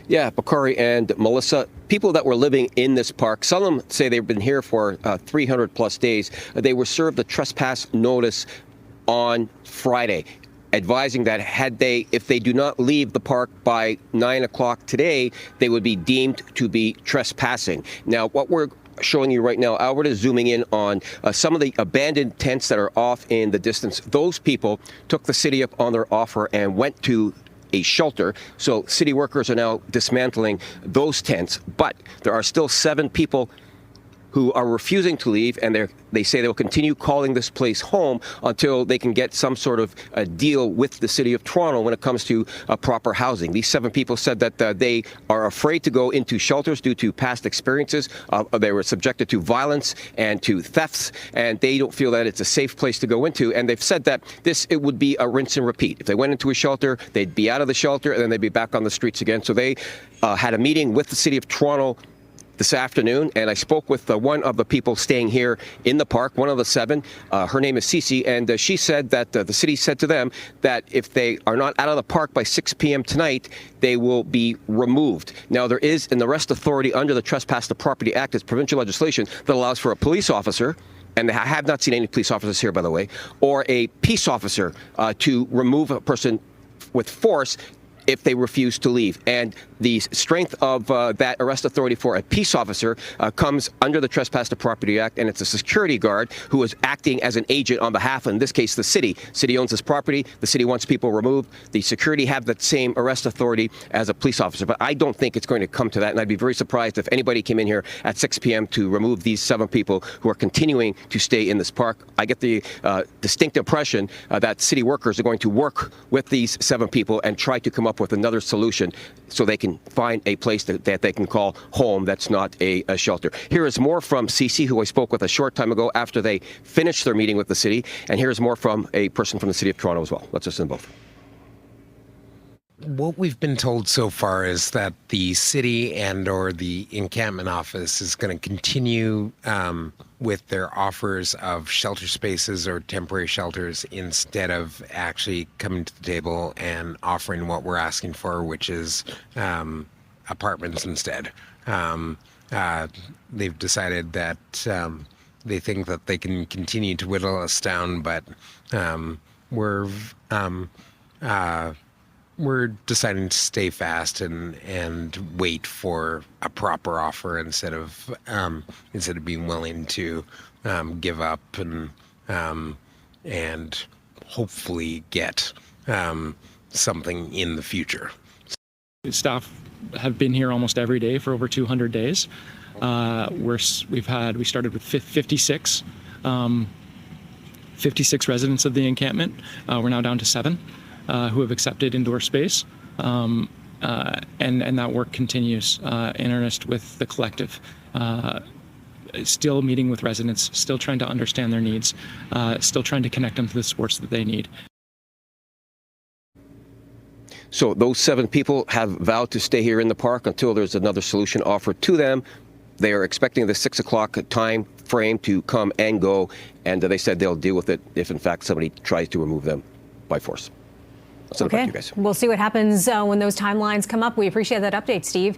Yeah, Bakari and Melissa, people that were living in this park, some of them say they've been here for 300 plus days. They were served a trespass notice on Friday, advising that if they do not leave the park by 9 o'clock today, they would be deemed to be trespassing. Now, what we're showing you right now, Albert is zooming in on some of the abandoned tents that are off in the distance. Those people took the city up on their offer and went to a shelter. So city workers are now dismantling those tents, but there are still 7 people who are refusing to leave, and they say they'll continue calling this place home until they can get some sort of a deal with the City of Toronto when it comes to proper housing. These 7 people said that they are afraid to go into shelters due to past experiences. They were subjected to violence and to thefts, and they don't feel that it's a safe place to go into. And they've said that it would be a rinse and repeat. If they went into a shelter, they'd be out of the shelter, and then they'd be back on the streets again. So they had a meeting with the City of Toronto this afternoon, and I spoke with one of the people staying here in the park, one of the 7. Her name is Cece, and she said that the city said to them that if they are not out of the park by 6 p.m. tonight, they will be removed. Now, there is in the Arrest Authority under the Trespass to Property Act, it's provincial legislation that allows for a police officer, and I have not seen any police officers here, by the way, or a peace officer to remove a person with force if they refuse to leave. And the strength of that arrest authority for a peace officer comes under the Trespass to Property Act, and it's a security guard who is acting as an agent on behalf, in this case, the city. City owns this property. The city wants people removed. The security have that same arrest authority as a police officer. But I don't think it's going to come to that, and I'd be very surprised if anybody came in here at 6 p.m. to remove these 7 people who are continuing to stay in this park. I get the distinct impression that city workers are going to work with these 7 people and try to come up with another solution so they can find a place that they can call home that's not a shelter. Here is more from Cece, who I spoke with a short time ago after they finished their meeting with the city, and here's more from a person from the City of Toronto as well. Let's listen to both. What we've been told so far is that the city and or the encampment office is going to continue with their offers of shelter spaces or temporary shelters instead of actually coming to the table and offering what we're asking for, which is apartments instead. They've decided that they think that they can continue to whittle us down, but we're deciding to stay fast and wait for a proper offer instead of being willing to give up and hopefully get something in the future. Staff have been here almost every day for over 200 days. We started with 56 residents of the encampment. We're now down to 7. Who have accepted indoor space, and that work continues in earnest with the collective. Still meeting with residents, still trying to understand their needs, still trying to connect them to the supports that they need. So those 7 people have vowed to stay here in the park until there's another solution offered to them. They are expecting the 6 o'clock time frame to come and go, and they said they'll deal with it if, in fact, somebody tries to remove them by force. Okay, we'll see what happens when those timelines come up. We appreciate that update, Steve.